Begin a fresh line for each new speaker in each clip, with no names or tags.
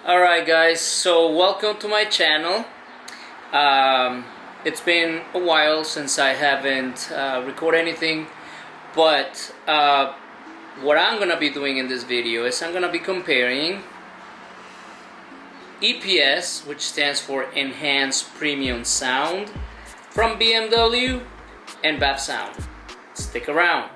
Alright guys, so welcome to my channel. It's been a while since I haven't recorded anything, but what I'm gonna be doing in this video is I'm gonna be comparing EPS, which stands for Enhanced Premium Sound, from BMW, and Bavsound. Stick around.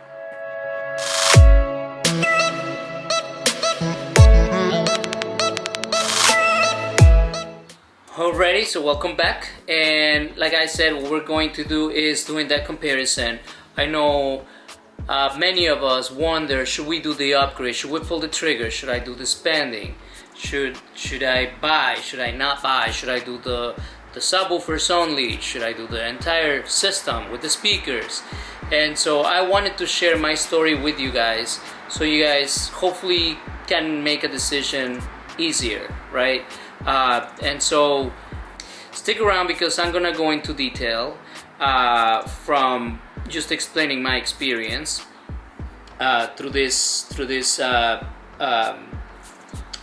Alrighty, so welcome back, and like I said, what we're going to do is doing that comparison. I know many of us wonder, should we do the upgrade? Should we pull the trigger? Should I do the spending? Should I buy? Should I not buy? Should I do the subwoofers only? Should I do the entire system with the speakers? And so I wanted to share my story with you guys, so you guys hopefully can make a decision easier, right? And so stick around because I'm gonna go into detail from just explaining my experience through this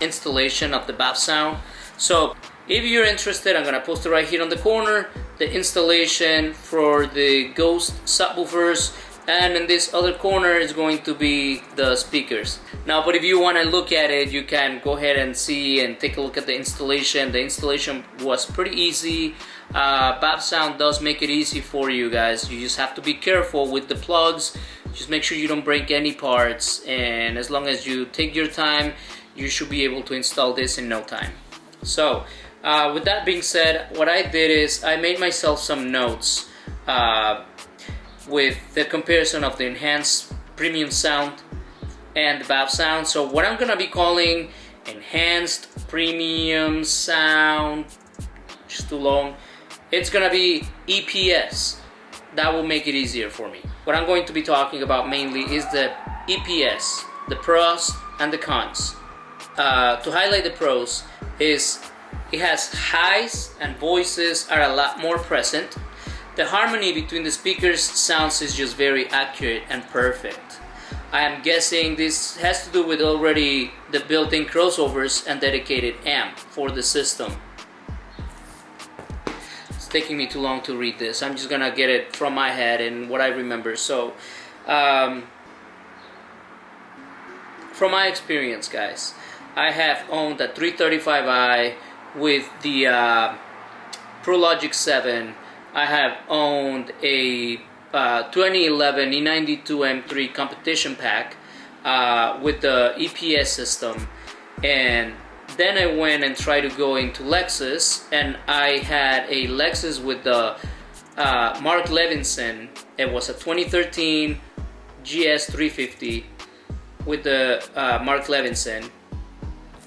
installation of the Bavsound. So if you're interested, I'm gonna post it right here on the corner, the installation for the Ghost subwoofers, and in this other corner is going to be the speakers. Now, but if you want to look at it, you can go ahead and see and take a look at the installation. The installation was pretty easy. Bavsound does make it easy for you guys. You just have to be careful with the plugs. Just make sure you don't break any parts, and as long as you take your time, you should be able to install this in no time. So with that being said, what I did is I made myself some notes with the comparison of the Enhanced Premium Sound and the Bavsound. So what I'm gonna be calling Enhanced Premium Sound, just too long, it's gonna be EPS. That will make it easier for me. What I'm going to be talking about mainly is the EPS, the pros and the cons. To highlight the pros is it has highs and voices are a lot more present. The harmony between the speakers' sounds is just very accurate and perfect. I am guessing this has to do with already the built-in crossovers and dedicated amp for the system. It's taking me too long to read this. I'm just gonna get it from my head and what I remember. So, from my experience, guys, I have owned a 335i with the ProLogic 7. I have owned a 2011 E92 M3 competition pack with the EPS system, and then I went and tried to go into Lexus, and I had a Lexus with the Mark Levinson. It was a 2013 GS350 with the Mark Levinson.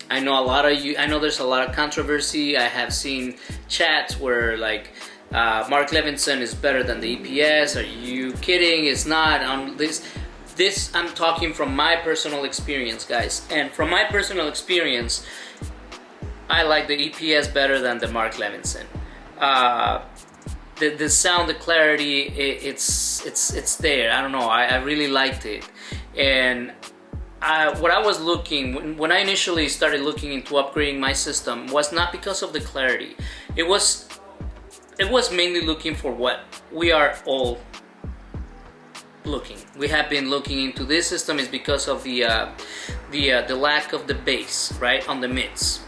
I know there's a lot of controversy. I have seen chats where like Mark Levinson is better than the EPS. Are you kidding? It's not. This I'm talking from my personal experience, guys. And from my personal experience, I like the EPS better than the Mark Levinson. The sound, the clarity, it's there. I don't know. I really liked it. And what I was looking when I initially started looking into upgrading my system was not because of the clarity. It was mainly looking for what we are all looking. We have been looking into this system is because of the lack of the bass, right, on the mids,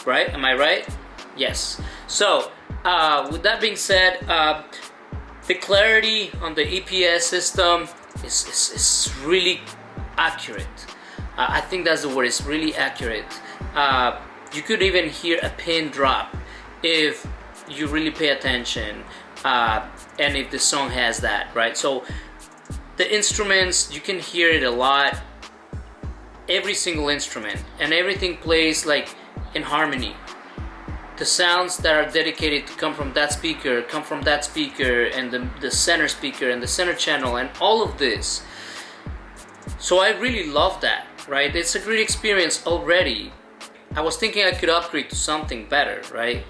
right? Am I right? Yes. So with that being said, the clarity on the EPS system is really accurate. I think that's the word. It's really accurate. You could even hear a pin drop if you really pay attention, and if the song has that, right? So the instruments, you can hear it a lot, every single instrument, and everything plays like in harmony. The sounds that are dedicated to come from that speaker, and the center speaker and the center channel and all of this. So I really love that, right? It's a great experience already. I was thinking I could upgrade to something better, right?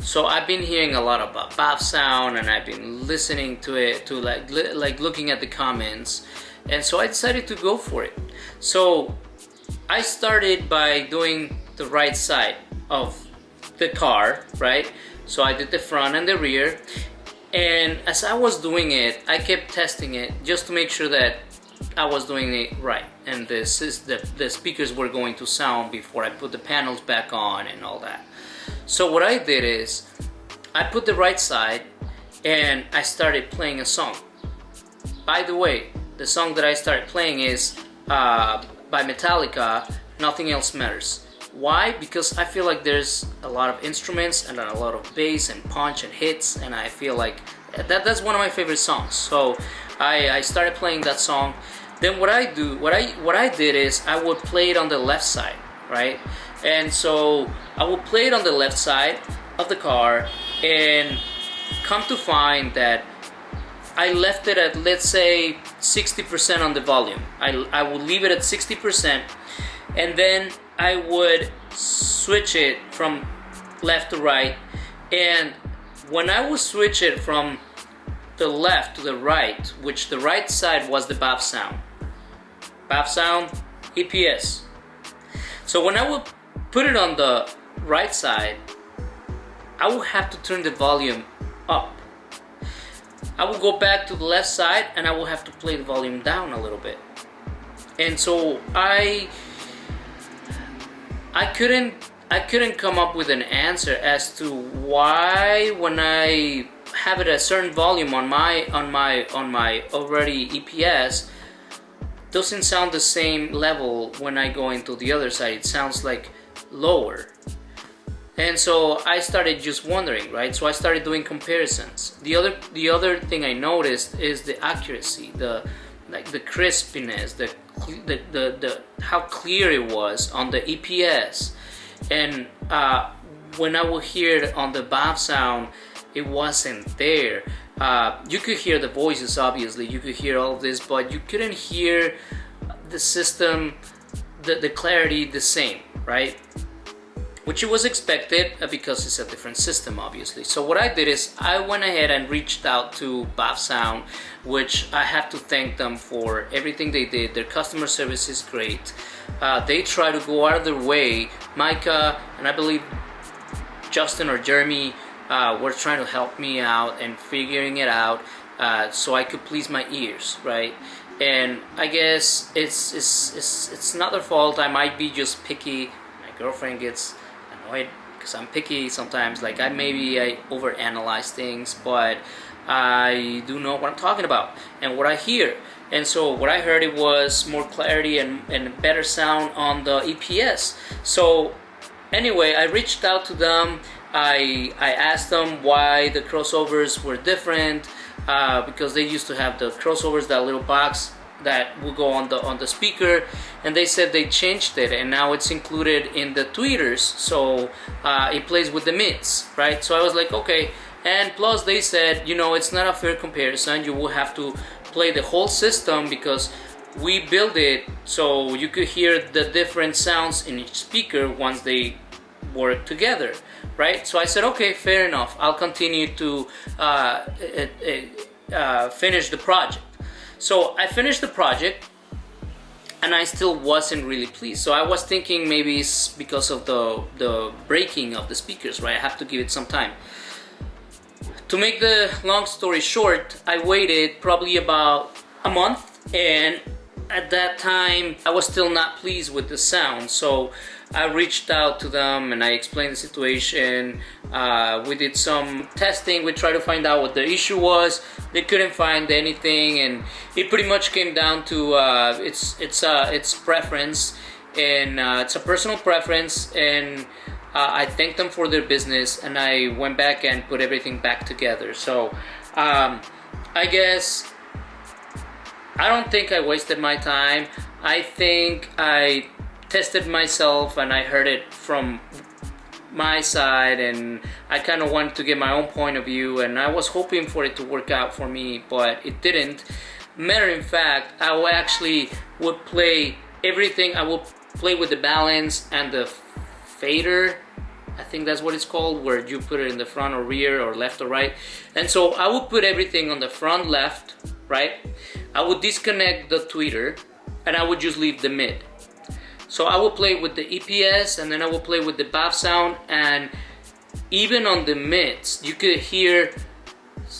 So I've been hearing a lot about Bavsound, and I've been listening to it, to like looking at the comments, and so I decided to go for it. So I started by doing the right side. of the car, right? So I did the front and the rear, and as I was doing it, I kept testing it just to make sure that I was doing it right, and the speakers were going to sound before I put the panels back on and all that. So what I did is I put the right side and I started playing a song. By the way, the song that I started playing is by Metallica, Nothing Else Matters. Why? Because I feel like there's a lot of instruments and a lot of bass and punch and hits, and I feel like that's one of my favorite songs. So I started playing that song. Then what I did is I would play it on the left side, right? And so I would play it on the left side of the car, and come to find that I left it at, let's say, 60% on the volume. I would leave it at 60%, and then I would switch it from left to right. And when I would switch it from the left to the right, which the right side was the Bavsound EPS. So when I would put it on the right side, I would have to turn the volume up. I would go back to the left side and I would have to play the volume down a little bit. And so I couldn't come up with an answer as to why, when I have it at a certain volume on my already EPS, doesn't sound the same level when I go into the other side. It sounds like lower. And so I started just wondering, right? So I started doing comparisons. The other thing I noticed is the accuracy, the crispiness, the how clear it was on the EPS. And when I would hear it on the Bavsound, it wasn't there. You could hear the voices, obviously, you could hear all of this, but you couldn't hear the system, the clarity the same, right? Which it was expected because it's a different system, obviously. So what I did is I went ahead and reached out to Bavsound, which I have to thank them for everything they did. Their customer service is great. They try to go out of their way. Micah and I believe Justin or Jeremy were trying to help me out and figuring it out so I could please my ears, right? And I guess it's not their fault. I might be just picky. My girlfriend gets annoyed because I'm picky sometimes. Like I overanalyze things, but I do know what I'm talking about and what I hear. And so what I heard, it was more clarity and better sound on the EPS. So anyway, I reached out to them. I asked them why the crossovers were different, because they used to have the crossovers, that little box that will go on the speaker, and they said they changed it and now it's included in the tweeters, so it plays with the mids, right? So I was like, okay. And plus they said, it's not a fair comparison. You will have to play the whole system because we build it so you could hear the different sounds in each speaker once they work together, right? So I said, okay, fair enough. I'll continue to finish the project. So I finished the project and I still wasn't really pleased. So I was thinking maybe it's because of the breaking of the speakers, right? I have to give it some time. To make the long story short, I waited probably about a month, and at that time I was still not pleased with the sound. So I reached out to them and I explained the situation. We did some testing. We tried to find out what the issue was. They couldn't find anything, and it pretty much came down to it's preference, and it's a personal preference. And I thanked them for their business, and I went back and put everything back together. So I guess I don't think I wasted my time. I think I tested myself and I heard it from my side, and I kind of wanted to get my own point of view, and I was hoping for it to work out for me, but it didn't. Matter of fact, I would play everything. I will play with the balance and the fader, I think that's what it's called, where you put it in the front or rear or left or right. And so I would put everything on the front left, right? I would disconnect the tweeter and I would just leave the mid. So I will play with the EPS, and then I will play with the Bavsound, and even on the mids, you could hear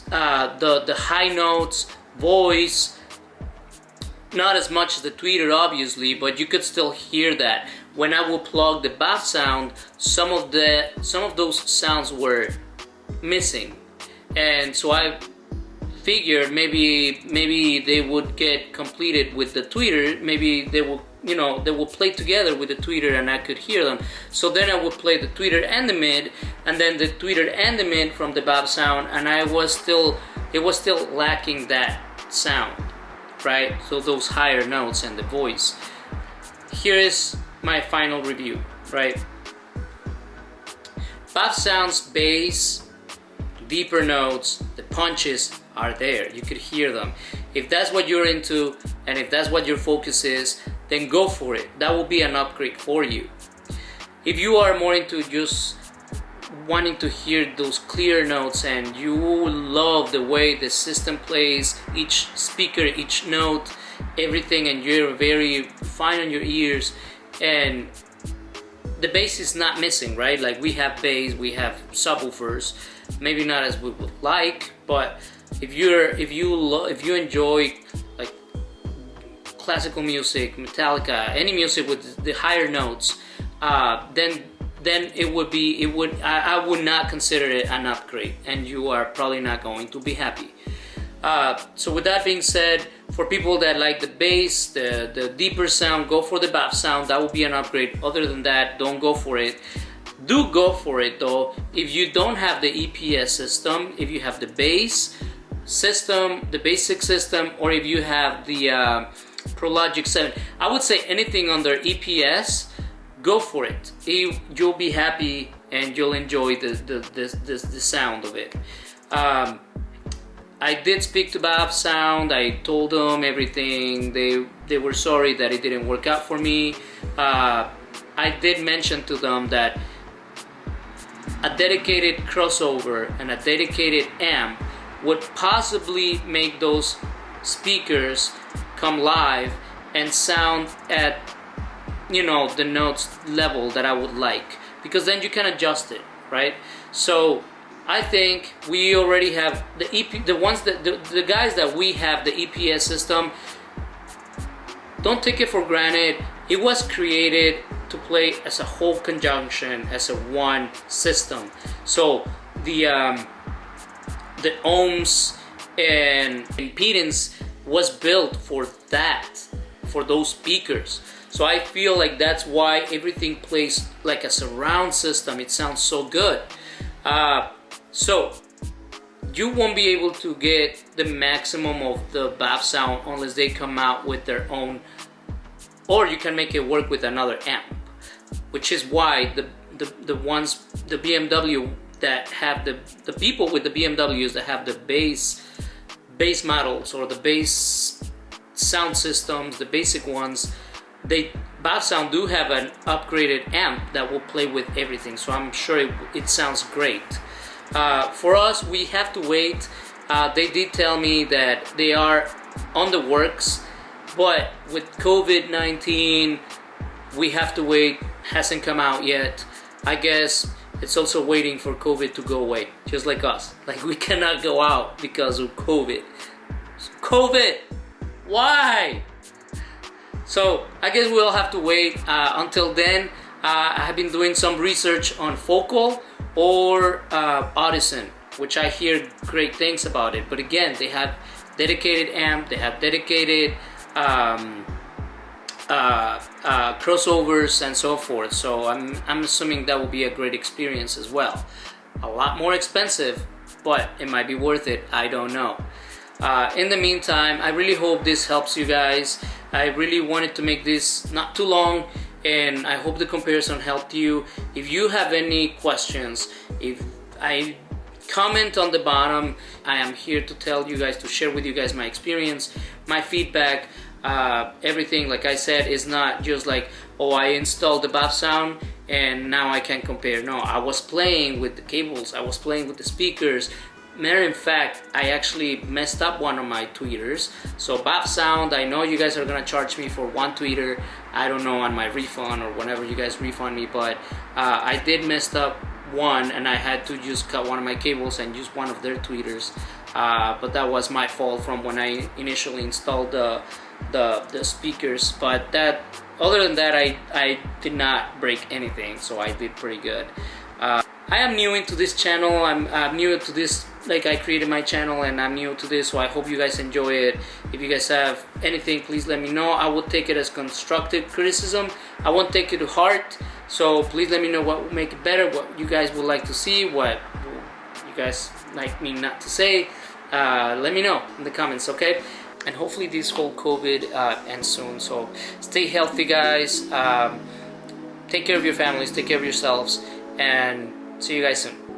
the high notes, voice, not as much as the tweeter obviously, but you could still hear that. When I will plug the Bavsound, some of those sounds were missing, and so I figured maybe they would get completed with the tweeter. Maybe they will, they will play together with the tweeter and I could hear them. So then I would play the tweeter and the mid, and then the tweeter and the mid from the Bavsound, and it was still lacking that sound, right? So those higher notes and the voice. Here is my final review, right? Bavsound's bass, deeper notes, the punches are there. You could hear them. If that's what you're into and if that's what your focus is, then go for it. That will be an upgrade for you. If you are more into just wanting to hear those clear notes and you love the way the system plays, each speaker, each note, everything, and you're very fine on your ears, and the bass is not missing, right? Like we have bass, we have subwoofers, maybe not as we would like, but if you enjoy like classical music, Metallica, any music with the higher notes, then I would not consider it an upgrade, and you are probably not going to be happy. So with that being said, for people that like the bass, the deeper sound, go for the Bavsound. That will be an upgrade. Other than that, don't go for it. Do go for it though if you don't have the EPS system, if you have the bass system, the basic system, or if you have the ProLogic 7. I would say anything under EPS, go for it. You'll be happy and you'll enjoy the sound of it. I did speak to Bavsound. I told them everything. They were sorry that it didn't work out for me. I did mention to them that a dedicated crossover and a dedicated amp would possibly make those speakers come live and sound at the notes level that I would like, because then you can adjust it, right? So I think we already have the guys that we have the EPS system. Don't take it for granted. It was created to play as a whole conjunction, as a one system. So the ohms and impedance was built for those speakers. So I feel like that's why everything plays like a surround system. It sounds so good. So you won't be able to get the maximum of the Bavsound unless they come out with their own, or you can make it work with another amp, which is why the BMW that have the people with the BMWs that have the bass models or the bass sound systems, the basic ones, Bavsound do have an upgraded amp that will play with everything, so I'm sure it sounds great. For us, we have to wait. They did tell me that they are on the works, but with COVID-19, we have to wait. Hasn't come out yet. I guess it's also waiting for COVID to go away, just like us. Like we cannot go out because of COVID. COVID, why? So I guess we'll have to wait until then. I have been doing some research on Focal or Audison, which I hear great things about it. But again, they have dedicated amp, they have dedicated crossovers and so forth. So I'm assuming that will be a great experience as well. A lot more expensive, but it might be worth it. I don't know. In the meantime, I really hope this helps you guys. I really wanted to make this not too long, and I hope the comparison helped you. If you have any questions, if I comment on the bottom, I am here to tell you guys, to share with you guys my experience, my feedback. Everything, like I said, is not just like, oh, I installed the Bavsound and now I can compare. No, I was playing with the cables, I was playing with the speakers. Matter of fact, I actually messed up one of my tweeters. So Bavsound, I know you guys are gonna charge me for one tweeter, I don't know on my refund or whenever you guys refund me, but I did messed up one, and I had to just cut one of my cables and use one of their tweeters, but that was my fault from when I initially installed the speakers. But that, other than that, I did not break anything, so I did pretty good. I am new into this channel. I'm new to this, like, I created my channel and I'm new to this, so I hope you guys enjoy it. If you guys have anything, please let me know. I will take it as constructive criticism. I won't take it to heart, so please let me know what will make it better, what you guys would like to see, what you guys like me not to say. Let me know in the comments, okay? And hopefully this whole COVID ends soon, so stay healthy, guys. Take care of your families, take care of yourselves, and see you guys soon.